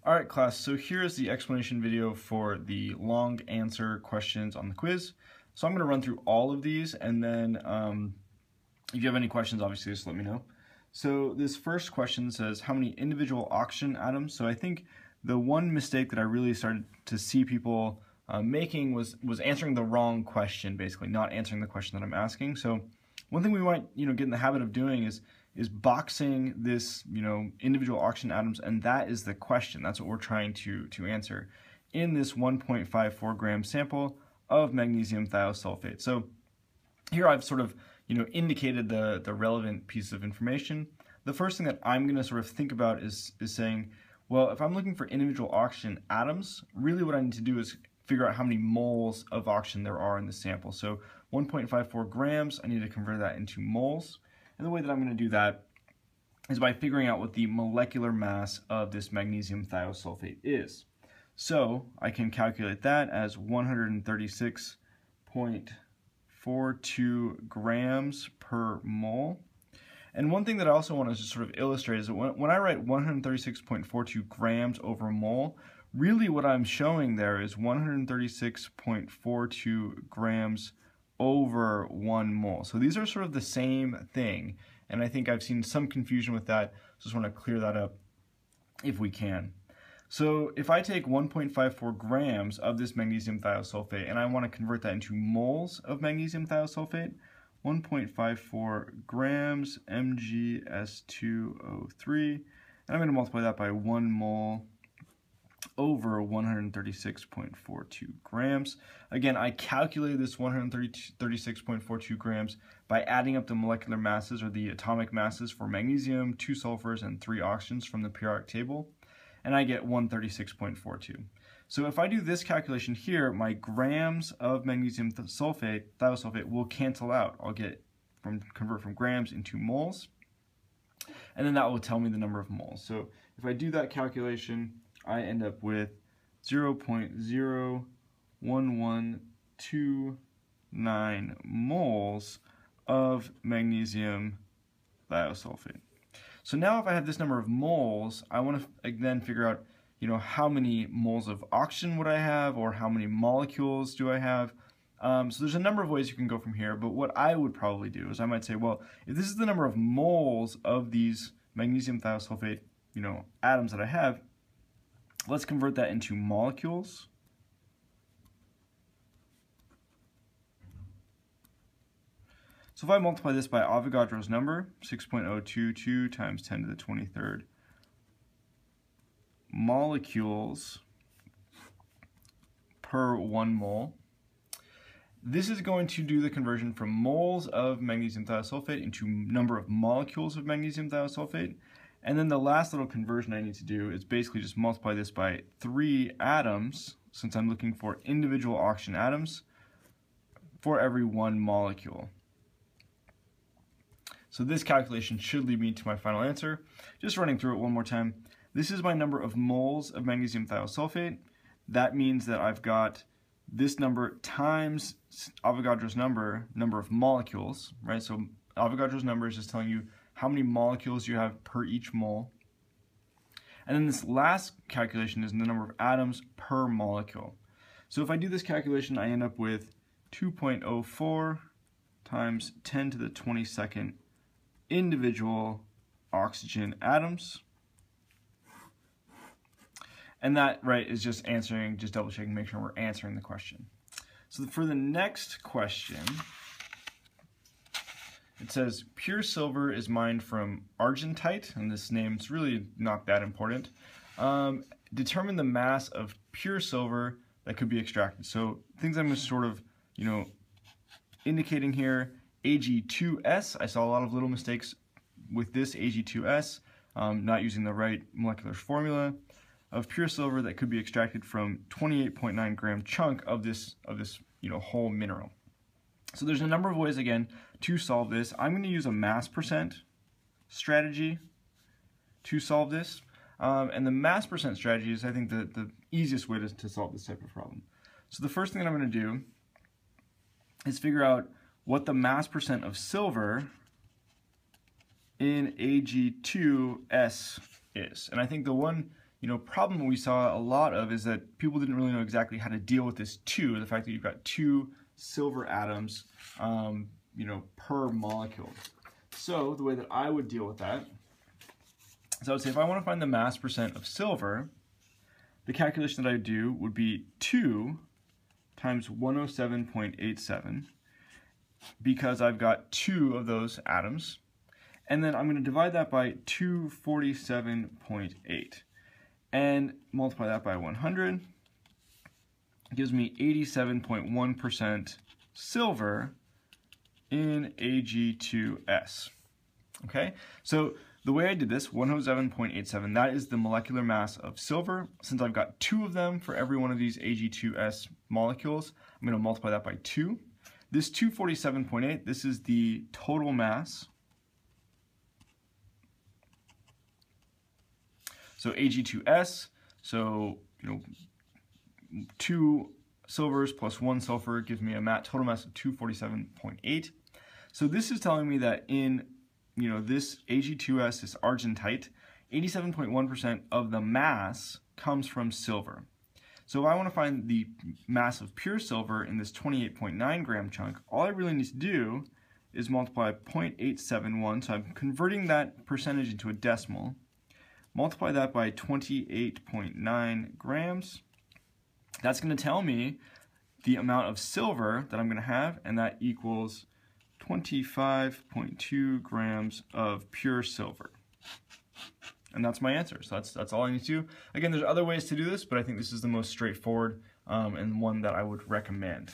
Alright class, so here's the explanation video for the long answer questions on the quiz. So I'm going to run through all of these, and then if you have any questions, obviously just let me know. So this first question says, how many individual oxygen atoms? So I think the one mistake that I really started to see people making was answering the wrong question, basically, not answering the question that I'm asking. So one thing we might get in the habit of doing is boxing this individual oxygen atoms, and that is the question. That's what we're trying to answer in this 1.54 gram sample of magnesium thiosulfate. So here I've sort of indicated the relevant piece of information. The first thing that I'm going to sort of think about is saying, well, if I'm looking for individual oxygen atoms, really what I need to do is figure out how many moles of oxygen there are in the sample. So 1.54 grams, I need to convert that into moles. And the way that I'm going to do that is by figuring out what the molecular mass of this magnesium thiosulfate is. So I can calculate that as 136.42 grams per mole. And one thing that I also want to just sort of illustrate is that when I write 136.42 grams over a mole, really what I'm showing there is 136.42 grams over 1 mole. So these are sort of the same thing, and I think I've seen some confusion with that. Just want to clear that up if we can. So if I take 1.54 grams of this magnesium thiosulfate and I want to convert that into moles of magnesium thiosulfate, 1.54 grams MgS2O3, and I'm going to multiply that by 1 mole over 136.42 grams. Again, I calculated this 136.42 grams by adding up the molecular masses, or the atomic masses, for magnesium, 2 sulfurs, and 3 oxygens from the periodic table, and I get 136.42. So if I do this calculation here, my grams of magnesium thiosulfate will cancel out. I'll convert from grams into moles, and then that will tell me the number of moles. So if I do that calculation, I end up with 0.01129 moles of magnesium thiosulfate. So now if I have this number of moles, I want to then figure out how many moles of oxygen would I have, or how many molecules do I have. So there's a number of ways you can go from here, but what I would probably do is I might say, well, if this is the number of moles of these magnesium thiosulfate atoms that I have, let's convert that into molecules. So if I multiply this by Avogadro's number, 6.022 times 10 to the 23rd molecules per 1 mole, this is going to do the conversion from moles of magnesium thiosulfate into number of molecules of magnesium thiosulfate. And then the last little conversion I need to do is basically just multiply this by 3 atoms, since I'm looking for individual oxygen atoms, for every 1 molecule. So this calculation should lead me to my final answer. Just running through it one more time. This is my number of moles of magnesium thiosulfate. That means that I've got this number times Avogadro's number of molecules, right? So Avogadro's number is just telling you how many molecules you have per each mole. And then this last calculation is the number of atoms per molecule. So if I do this calculation, I end up with 2.04 times 10 to the 22nd individual oxygen atoms. And that, right, is just double checking, make sure we're answering the question. So for the next question, it says, pure silver is mined from argentite, and this name's really not that important. Determine the mass of pure silver that could be extracted. So things I'm just sort of, indicating here, Ag2S. I saw a lot of little mistakes with this Ag2S, not using the right molecular formula of pure silver that could be extracted from 28.9 gram chunk of this whole mineral. So there's a number of ways, again, to solve this. I'm going to use a mass percent strategy to solve this. And the mass percent strategy is, I think, the easiest way to solve this type of problem. So the first thing that I'm going to do is figure out what the mass percent of silver in Ag2S is. And I think the one problem we saw a lot of is that people didn't really know exactly how to deal with this 2, the fact that you've got 2 silver atoms, per molecule. So the way that I would deal with that is I would say if I want to find the mass percent of silver, the calculation that I would do would be 2 times 107.87, because I've got 2 of those atoms, and then I'm going to divide that by 247.8 and multiply that by 100. It gives me 87.1% silver in Ag2S. Okay, so the way I did this, 107.87, that is the molecular mass of silver. Since I've got 2 of them for every one of these Ag2S molecules, I'm going to multiply that by 2. This 247.8, this is the total mass. So Ag2S, so 2 silvers plus 1 sulfur gives me a total mass of 247.8. So this is telling me that in this Ag2S, this argentite, 87.1% of the mass comes from silver. So if I want to find the mass of pure silver in this 28.9 gram chunk, all I really need to do is multiply 0.871, so I'm converting that percentage into a decimal, multiply that by 28.9 grams. That's going to tell me the amount of silver that I'm going to have, and that equals 25.2 grams of pure silver. And that's my answer. So that's all I need to do. Again, there's other ways to do this, but I think this is the most straightforward and one that I would recommend.